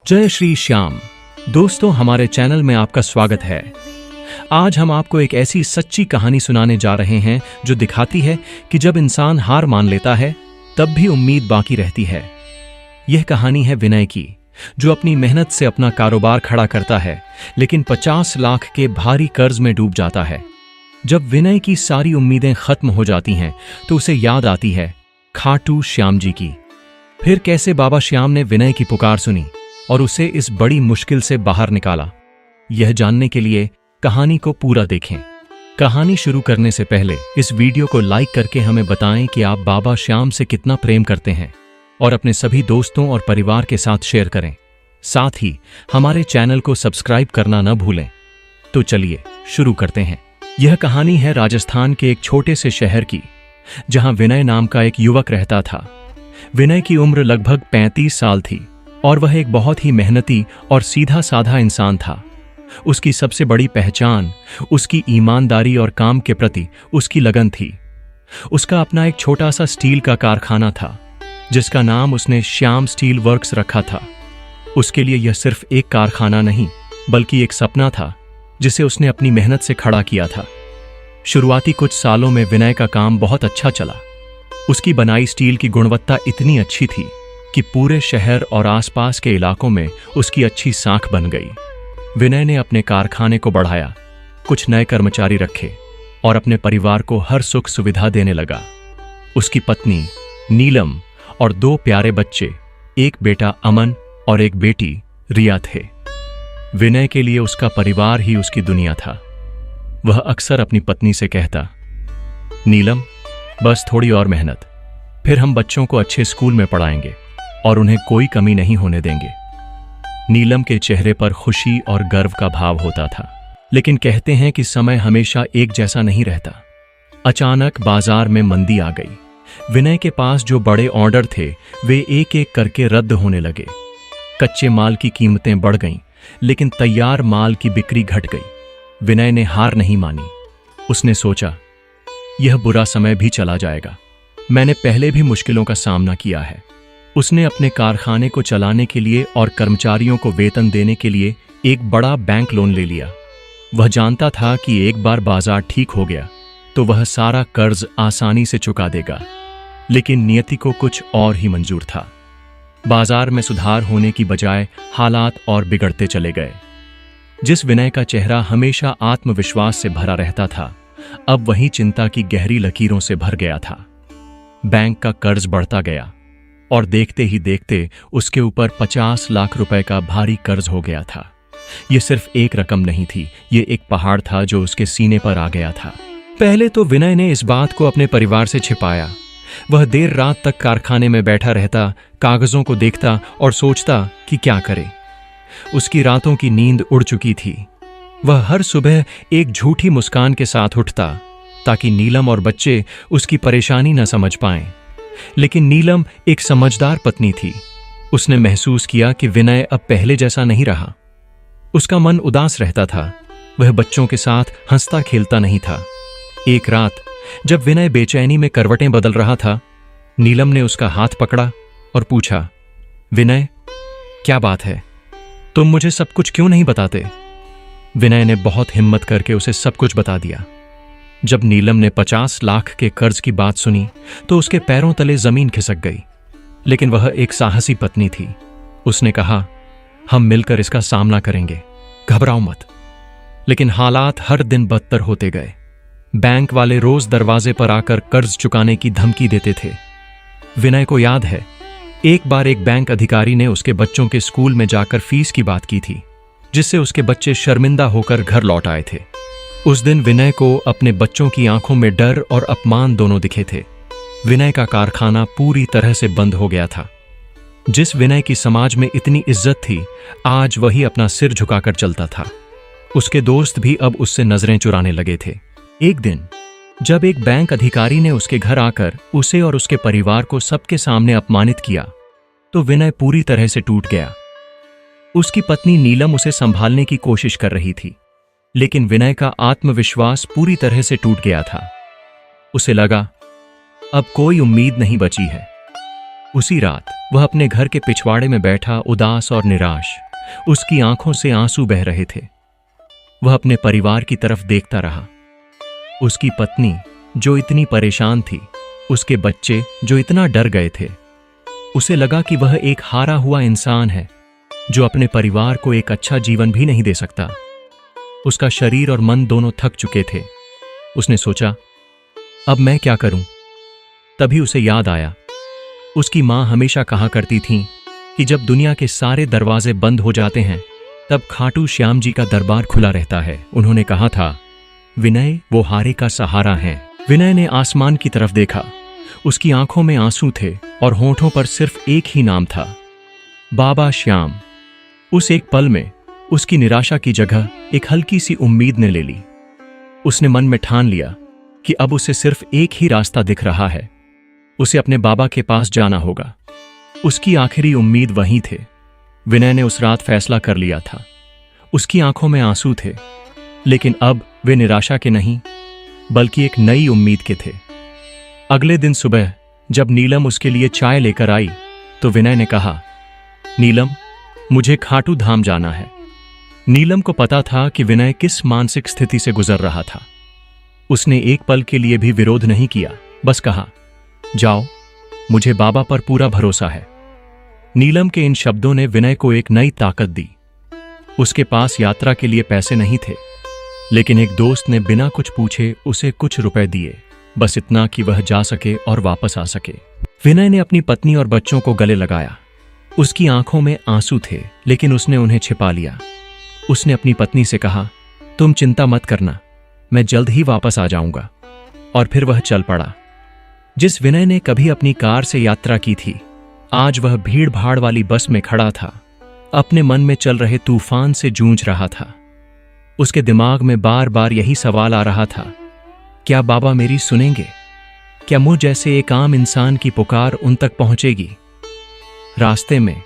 जय श्री श्याम। दोस्तों, हमारे चैनल में आपका स्वागत है। आज हम आपको एक ऐसी सच्ची कहानी सुनाने जा रहे हैं जो दिखाती है कि जब इंसान हार मान लेता है तब भी उम्मीद बाकी रहती है। यह कहानी है विनय की, जो अपनी मेहनत से अपना कारोबार खड़ा करता है लेकिन 50 लाख के भारी कर्ज में डूब जाता है। जब विनय की सारी उम्मीदें खत्म हो जाती हैं तो उसे याद आती है खाटू श्याम जी की। फिर कैसे बाबा श्याम ने विनय की पुकार सुनी और उसे इस बड़ी मुश्किल से बाहर निकाला। यह जानने के लिए कहानी को पूरा देखें। कहानी शुरू करने से पहले इस वीडियो को लाइक करके हमें बताएं कि आप बाबा श्याम से कितना प्रेम करते हैं और अपने सभी दोस्तों और परिवार के साथ शेयर करें। साथ ही हमारे चैनल को सब्सक्राइब करना न भूलें। तो चलिए शुरू करते हैं। यह कहानी है राजस्थान के एक छोटे से शहर की, जहां विनय नाम का एक युवक रहता था। विनय की उम्र लगभग 35 साल थी और वह एक बहुत ही मेहनती और सीधा साधा इंसान था। उसकी सबसे बड़ी पहचान उसकी ईमानदारी और काम के प्रति उसकी लगन थी। उसका अपना एक छोटा सा स्टील का कारखाना था जिसका नाम उसने श्याम स्टील वर्क्स रखा था। उसके लिए यह सिर्फ एक कारखाना नहीं बल्कि एक सपना था जिसे उसने अपनी मेहनत से खड़ा किया था। शुरुआती कुछ सालों में विनय का काम बहुत अच्छा चला। उसकी बनाई स्टील की गुणवत्ता इतनी अच्छी थी कि पूरे शहर और आसपास के इलाकों में उसकी अच्छी साख बन गई। विनय ने अपने कारखाने को बढ़ाया, कुछ नए कर्मचारी रखे और अपने परिवार को हर सुख सुविधा देने लगा। उसकी पत्नी नीलम और 2 प्यारे बच्चे, एक बेटा अमन और एक बेटी रिया थे। विनय के लिए उसका परिवार ही उसकी दुनिया था। वह अक्सर अपनी पत्नी से कहता, नीलम, बस थोड़ी और मेहनत, फिर हम बच्चों को अच्छे स्कूल में पढ़ाएंगे और उन्हें कोई कमी नहीं होने देंगे। नीलम के चेहरे पर खुशी और गर्व का भाव होता था। लेकिन कहते हैं कि समय हमेशा एक जैसा नहीं रहता। अचानक बाजार में मंदी आ गई। विनय के पास जो बड़े ऑर्डर थे वे एक एक करके रद्द होने लगे। कच्चे माल की कीमतें बढ़ गईं, लेकिन तैयार माल की बिक्री घट गई। विनय ने हार नहीं मानी। उसने सोचा, यह बुरा समय भी चला जाएगा। मैंने पहले भी मुश्किलों का सामना किया है। उसने अपने कारखाने को चलाने के लिए और कर्मचारियों को वेतन देने के लिए एक बड़ा बैंक लोन ले लिया। वह जानता था कि एक बार बाजार ठीक हो गया तो वह सारा कर्ज आसानी से चुका देगा। लेकिन नियति को कुछ और ही मंजूर था। बाजार में सुधार होने की बजाय हालात और बिगड़ते चले गए। जिस विनय का चेहरा हमेशा आत्मविश्वास से भरा रहता था, अब वही चिंता की गहरी लकीरों से भर गया था। बैंक का कर्ज बढ़ता गया और देखते ही देखते उसके ऊपर 50 लाख रुपए का भारी कर्ज हो गया था। यह सिर्फ एक रकम नहीं थी, यह एक पहाड़ था जो उसके सीने पर आ गया था। पहले तो विनय ने इस बात को अपने परिवार से छिपाया। वह देर रात तक कारखाने में बैठा रहता, कागजों को देखता और सोचता कि क्या करे। उसकी रातों की नींद उड़ चुकी थी। वह हर सुबह एक झूठी मुस्कान के साथ उठता ताकि नीलम और बच्चे उसकी परेशानी न समझ पाएं। लेकिन नीलम एक समझदार पत्नी थी। उसने महसूस किया कि विनय अब पहले जैसा नहीं रहा। उसका मन उदास रहता था। वह बच्चों के साथ हंसता खेलता नहीं था। एक रात जब विनय बेचैनी में करवटें बदल रहा था, नीलम ने उसका हाथ पकड़ा और पूछा, विनय, क्या बात है? तुम मुझे सब कुछ क्यों नहीं बताते? विनय ने बहुत हिम्मत करके उसे सब कुछ बता दिया। जब नीलम ने 50 लाख के कर्ज की बात सुनी तो उसके पैरों तले जमीन खिसक गई। लेकिन वह एक साहसी पत्नी थी। उसने कहा, हम मिलकर इसका सामना करेंगे, घबराओ मत। लेकिन हालात हर दिन बदतर होते गए। बैंक वाले रोज दरवाजे पर आकर कर्ज चुकाने की धमकी देते थे। विनय को याद है, एक बार एक बैंक अधिकारी ने उसके बच्चों के स्कूल में जाकर फीस की बात की थी, जिससे उसके बच्चे शर्मिंदा होकर घर लौट आए थे। उस दिन विनय को अपने बच्चों की आंखों में डर और अपमान दोनों दिखे थे। विनय का कारखाना पूरी तरह से बंद हो गया था। जिस विनय की समाज में इतनी इज्जत थी, आज वही अपना सिर झुकाकर चलता था। उसके दोस्त भी अब उससे नजरें चुराने लगे थे। एक दिन जब एक बैंक अधिकारी ने उसके घर आकर उसे और उसके परिवार को सबके सामने अपमानित किया, तो विनय पूरी तरह से टूट गया। उसकी पत्नी नीलम उसे संभालने की कोशिश कर रही थी, लेकिन विनय का आत्मविश्वास पूरी तरह से टूट गया था। उसे लगा, अब कोई उम्मीद नहीं बची है। उसी रात वह अपने घर के पिछवाड़े में बैठा, उदास और निराश। उसकी आंखों से आंसू बह रहे थे। वह अपने परिवार की तरफ देखता रहा। उसकी पत्नी जो इतनी परेशान थी, उसके बच्चे जो इतना डर गए थे। उसे लगा कि वह एक हारा हुआ इंसान है जो अपने परिवार को एक अच्छा जीवन भी नहीं दे सकता। उसका शरीर और मन दोनों थक चुके थे। उसने सोचा, अब मैं क्या करूं? तभी उसे याद आया, उसकी मां हमेशा कहा करती थीं कि जब दुनिया के सारे दरवाजे बंद हो जाते हैं तब खाटू श्याम जी का दरबार खुला रहता है। उन्होंने कहा था, विनय वो हारे का सहारा है। विनय ने आसमान की तरफ देखा। उसकी आंखों में आंसू थे और होंठों पर सिर्फ एक ही नाम था, बाबा श्याम। उस एक पल में उसकी निराशा की जगह एक हल्की सी उम्मीद ने ले ली। उसने मन में ठान लिया कि अब उसे सिर्फ एक ही रास्ता दिख रहा है, उसे अपने बाबा के पास जाना होगा। उसकी आखिरी उम्मीद वहीं थे। विनय ने उस रात फैसला कर लिया था। उसकी आंखों में आंसू थे, लेकिन अब वे निराशा के नहीं बल्कि एक नई उम्मीद के थे। अगले दिन सुबह जब नीलम उसके लिए चाय लेकर आई तो विनय ने कहा, नीलम, मुझे खाटू धाम जाना है। नीलम को पता था कि विनय किस मानसिक स्थिति से गुजर रहा था। उसने एक पल के लिए भी विरोध नहीं किया, बस कहा, जाओ, मुझे बाबा पर पूरा भरोसा है। नीलम के इन शब्दों ने विनय को एक नई ताकत दी। उसके पास यात्रा के लिए पैसे नहीं थे, लेकिन एक दोस्त ने बिना कुछ पूछे उसे कुछ रुपए दिए, बस इतना कि वह जा सके और वापस आ सके। विनय ने अपनी पत्नी और बच्चों को गले लगाया। उसकी आंखों में आंसू थे, लेकिन उसने उन्हें छिपा लिया। उसने अपनी पत्नी से कहा, तुम चिंता मत करना, मैं जल्द ही वापस आ जाऊंगा। और फिर वह चल पड़ा। जिस विनय ने कभी अपनी कार से यात्रा की थी, आज वह भीड़ भाड़ वाली बस में खड़ा था, अपने मन में चल रहे तूफान से जूझ रहा था। उसके दिमाग में बार बार यही सवाल आ रहा था, क्या बाबा मेरी सुनेंगे? क्या मुझ जैसे एक आम इंसान की पुकार उन तक पहुंचेगी? रास्ते में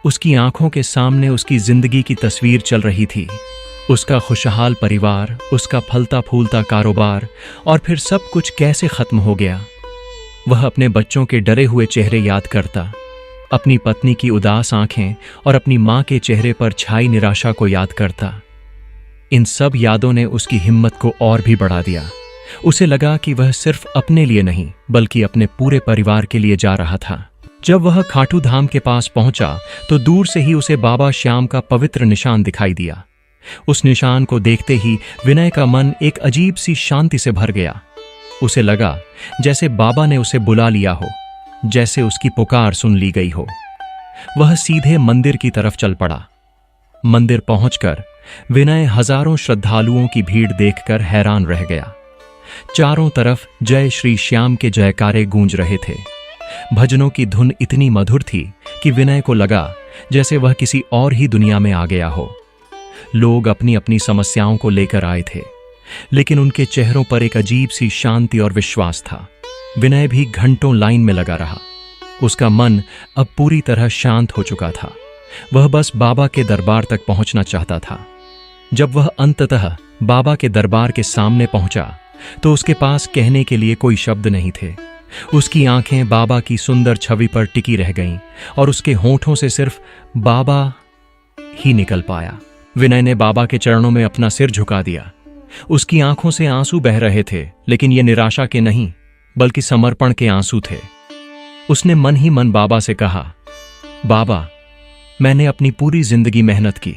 उसकी आंखों के सामने उसकी जिंदगी की तस्वीर चल रही थी। उसका खुशहाल परिवार, उसका फलता फूलता कारोबार, और फिर सब कुछ कैसे खत्म हो गया। वह अपने बच्चों के डरे हुए चेहरे याद करता, अपनी पत्नी की उदास आंखें और अपनी मां के चेहरे पर छाई निराशा को याद करता। इन सब यादों ने उसकी हिम्मत को और भी बढ़ा दिया। उसे लगा कि वह सिर्फ अपने लिए नहीं बल्कि अपने पूरे परिवार के लिए जा रहा था। जब वह खाटू धाम के पास पहुंचा तो दूर से ही उसे बाबा श्याम का पवित्र निशान दिखाई दिया। उस निशान को देखते ही विनय का मन एक अजीब सी शांति से भर गया। उसे लगा जैसे बाबा ने उसे बुला लिया हो, जैसे उसकी पुकार सुन ली गई हो। वह सीधे मंदिर की तरफ चल पड़ा। मंदिर पहुंचकर विनय हजारों श्रद्धालुओं की भीड़ देखकर हैरान रह गया। चारों तरफ जय श्री श्याम के जयकारे गूंज रहे थे। भजनों की धुन इतनी मधुर थी कि विनय को लगा जैसे वह किसी और ही दुनिया में आ गया हो। लोग अपनी अपनी समस्याओं को लेकर आए थे, लेकिन उनके चेहरों पर एक अजीब सी शांति और विश्वास था। विनय भी घंटों लाइन में लगा रहा। उसका मन अब पूरी तरह शांत हो चुका था। वह बस बाबा के दरबार तक पहुंचना चाहता था। जब वह अंततः बाबा के दरबार के सामने पहुंचा तो उसके पास कहने के लिए कोई शब्द नहीं थे। उसकी आंखें बाबा की सुंदर छवि पर टिकी रह गईं और उसके होंठों से सिर्फ बाबा ही निकल पाया। विनय ने बाबा के चरणों में अपना सिर झुका दिया। उसकी आंखों से आंसू बह रहे थे, लेकिन ये निराशा के नहीं बल्कि समर्पण के आंसू थे। उसने मन ही मन बाबा से कहा, बाबा, मैंने अपनी पूरी जिंदगी मेहनत की,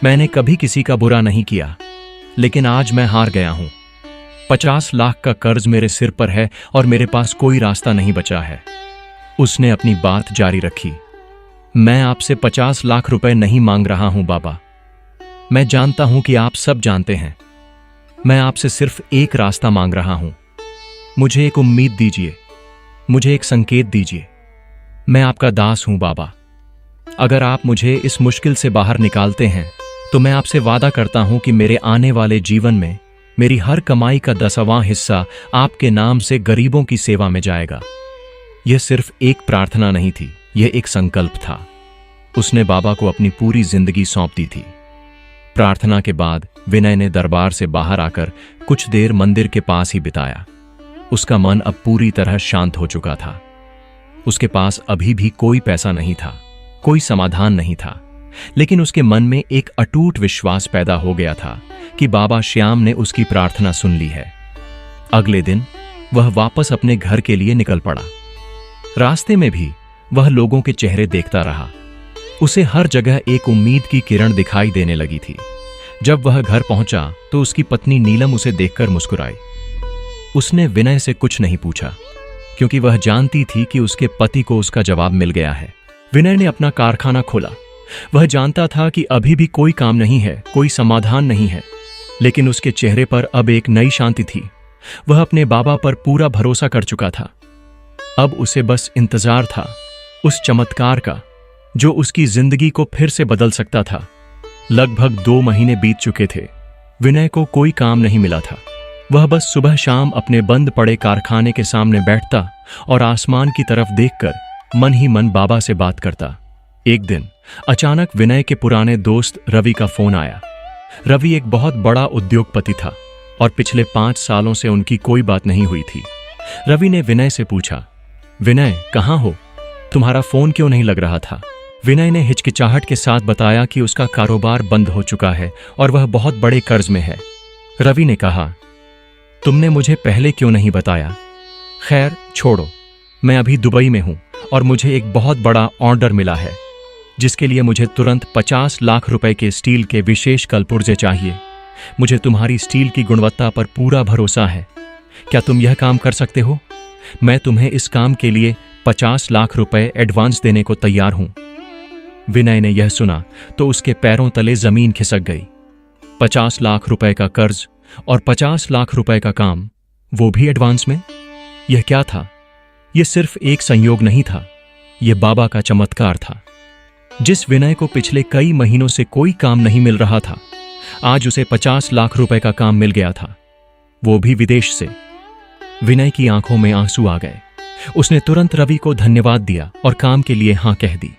मैंने कभी किसी का बुरा नहीं किया, लेकिन आज मैं हार गया हूं। 50 लाख का कर्ज मेरे सिर पर है और मेरे पास कोई रास्ता नहीं बचा है। उसने अपनी बात जारी रखी, मैं आपसे 50 लाख रुपए नहीं मांग रहा हूं बाबा। मैं जानता हूं कि आप सब जानते हैं। मैं आपसे सिर्फ एक रास्ता मांग रहा हूं। मुझे एक उम्मीद दीजिए, मुझे एक संकेत दीजिए। मैं आपका दास हूं बाबा। अगर आप मुझे इस मुश्किल से बाहर निकालते हैं तो मैं आपसे वादा करता हूं कि मेरे आने वाले जीवन में मेरी हर कमाई का 10वां हिस्सा आपके नाम से गरीबों की सेवा में जाएगा। यह सिर्फ एक प्रार्थना नहीं थी, यह एक संकल्प था। उसने बाबा को अपनी पूरी जिंदगी सौंप दी थी। प्रार्थना के बाद विनय ने दरबार से बाहर आकर कुछ देर मंदिर के पास ही बिताया। उसका मन अब पूरी तरह शांत हो चुका था। उसके पास अभी भी कोई पैसा नहीं था, कोई समाधान नहीं था, लेकिन उसके मन में एक अटूट विश्वास पैदा हो गया था कि बाबा श्याम ने उसकी प्रार्थना सुन ली है। अगले दिन वह वापस अपने घर के लिए निकल पड़ा। रास्ते में भी वह लोगों के चेहरे देखता रहा। उसे हर जगह एक उम्मीद की किरण दिखाई देने लगी थी। जब वह घर पहुंचा तो उसकी पत्नी नीलम उसे देखकर मुस्कुराई। उसने विनय से कुछ नहीं पूछा, क्योंकि वह जानती थी कि उसके पति को उसका जवाब मिल गया है। विनय ने अपना कारखाना खोला। वह जानता था कि अभी भी कोई काम नहीं है, कोई समाधान नहीं है, लेकिन उसके चेहरे पर अब एक नई शांति थी। वह अपने बाबा पर पूरा भरोसा कर चुका था। अब उसे बस इंतजार था उस चमत्कार का जो उसकी जिंदगी को फिर से बदल सकता था। लगभग 2 महीने बीत चुके थे। विनय को कोई काम नहीं मिला था। वह बस सुबह शाम अपने बंद पड़े कारखाने के सामने बैठता और आसमान की तरफ देखकर मन ही मन बाबा से बात करता। एक दिन अचानक विनय के पुराने दोस्त रवि का फोन आया। रवि एक बहुत बड़ा उद्योगपति था और पिछले 5 सालों से उनकी कोई बात नहीं हुई थी। रवि ने विनय से पूछा, विनय कहाँ हो? तुम्हारा फोन क्यों नहीं लग रहा था? विनय ने हिचकिचाहट के साथ बताया कि उसका कारोबार बंद हो चुका है और वह बहुत बड़े कर्ज में है। रवि ने कहा, तुमने मुझे पहले क्यों नहीं बताया? खैर छोड़ो, मैं अभी दुबई में हूं और मुझे एक बहुत बड़ा ऑर्डर मिला है, जिसके लिए मुझे तुरंत 50 लाख रुपए के स्टील के विशेष कलपुर्जे चाहिए। मुझे तुम्हारी स्टील की गुणवत्ता पर पूरा भरोसा है। क्या तुम यह काम कर सकते हो? मैं तुम्हें इस काम के लिए 50 लाख रुपए एडवांस देने को तैयार हूं। विनय ने यह सुना तो उसके पैरों तले जमीन खिसक गई। 50 लाख रुपए का कर्ज और 50 लाख रुपए का काम, वो भी एडवांस में। यह क्या था? यह सिर्फ एक संयोग नहीं था, यह बाबा का चमत्कार था। जिस विनय को पिछले कई महीनों से कोई काम नहीं मिल रहा था, आज उसे 50 लाख रुपए का काम मिल गया था, वो भी विदेश से। विनय की आंखों में आंसू आ गए। उसने तुरंत रवि को धन्यवाद दिया और काम के लिए हां कह दी।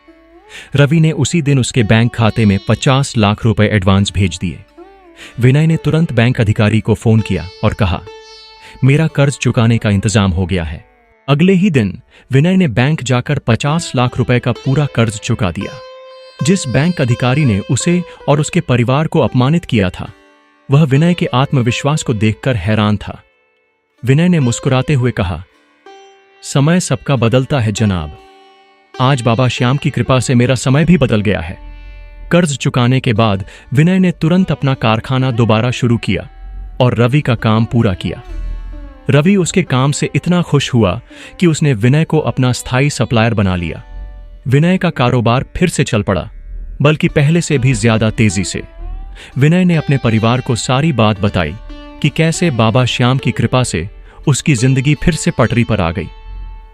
रवि ने उसी दिन उसके बैंक खाते में 50 लाख रुपए एडवांस भेज दिए। विनय ने तुरंत बैंक अधिकारी को फोन किया और कहा, मेरा कर्ज चुकाने का इंतजाम हो गया है। अगले ही दिन विनय ने बैंक जाकर 50 लाख रुपए का पूरा कर्ज चुका दिया। जिस बैंक अधिकारी ने उसे और उसके परिवार को अपमानित किया था, वह विनय के आत्मविश्वास को देखकर हैरान था। विनय ने मुस्कुराते हुए कहा, समय सबका बदलता है जनाब। आज बाबा श्याम की कृपा से मेरा समय भी बदल गया है। कर्ज चुकाने के बाद विनय ने तुरंत अपना कारखाना दोबारा शुरू किया और रवि का काम पूरा किया। रवि उसके काम से इतना खुश हुआ कि उसने विनय को अपना स्थायी सप्लायर बना लिया। विनय का कारोबार फिर से चल पड़ा, बल्कि पहले से भी ज्यादा तेजी से। विनय ने अपने परिवार को सारी बात बताई कि कैसे बाबा श्याम की कृपा से उसकी जिंदगी फिर से पटरी पर आ गई।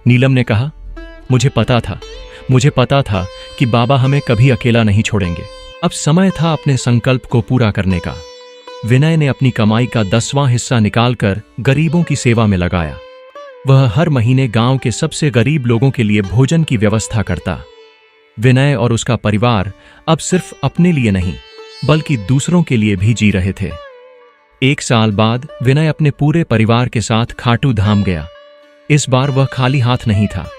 नीलम ने कहा, मुझे पता था कि बाबा हमें कभी अकेला नहीं छोड़ेंगे। अब समय था अपने संकल्प को पूरा करने का। विनय ने अपनी कमाई का 10वां हिस्सा निकालकर गरीबों की सेवा में लगाया। वह हर महीने गांव के सबसे गरीब लोगों के लिए भोजन की व्यवस्था करता। विनय और उसका परिवार अब सिर्फ अपने लिए नहीं, बल्कि दूसरों के लिए भी जी रहे थे। 1 साल बाद विनय अपने पूरे परिवार के साथ खाटू धाम गया। इस बार वह खाली हाथ नहीं था।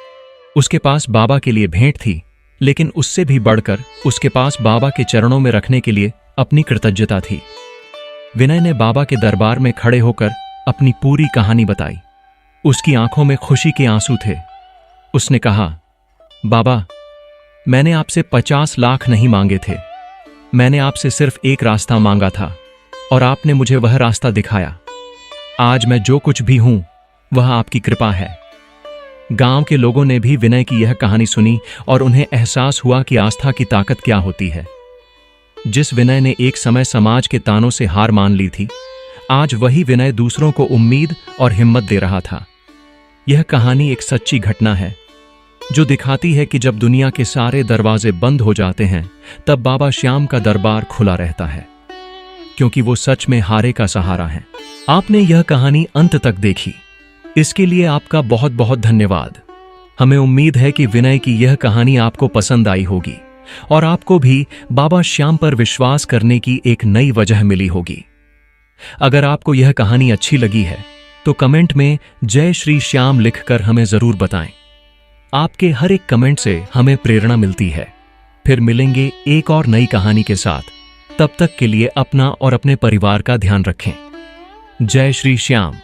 उसके पास बाबा के लिए भेंट थी, लेकिन उससे भी बढ़कर उसके पास बाबा के चरणों में रखने के लिए अपनी कृतज्ञता थी। विनय ने बाबा के दरबार में खड़े होकर अपनी पूरी कहानी बताई। उसकी आंखों में खुशी के आंसू थे। उसने कहा, बाबा, मैंने आपसे 50 लाख नहीं मांगे थे। मैंने आपसे सिर्फ एक रास्ता मांगा था और आपने मुझे वह रास्ता दिखाया। आज मैं जो कुछ भी हूं, वह आपकी कृपा है। गांव के लोगों ने भी विनय की यह कहानी सुनी और उन्हें एहसास हुआ कि आस्था की ताकत क्या होती है। जिस विनय ने एक समय समाज के तानों से हार मान ली थी, आज वही विनय दूसरों को उम्मीद और हिम्मत दे रहा था। यह कहानी एक सच्ची घटना है जो दिखाती है कि जब दुनिया के सारे दरवाजे बंद हो जाते हैं, तब बाबा श्याम का दरबार खुला रहता है, क्योंकि वो सच में हारे का सहारा है। आपने यह कहानी अंत तक देखी, इसके लिए आपका बहुत बहुत धन्यवाद। हमें उम्मीद है कि विनय की यह कहानी आपको पसंद आई होगी और आपको भी बाबा श्याम पर विश्वास करने की एक नई वजह मिली होगी। अगर आपको यह कहानी अच्छी लगी है तो कमेंट में जय श्री श्याम लिखकर हमें जरूर बताएं। आपके हर एक कमेंट से हमें प्रेरणा मिलती है। फिर मिलेंगे एक और नई कहानी के साथ। तब तक के लिए अपना और अपने परिवार का ध्यान रखें। जय श्री श्याम।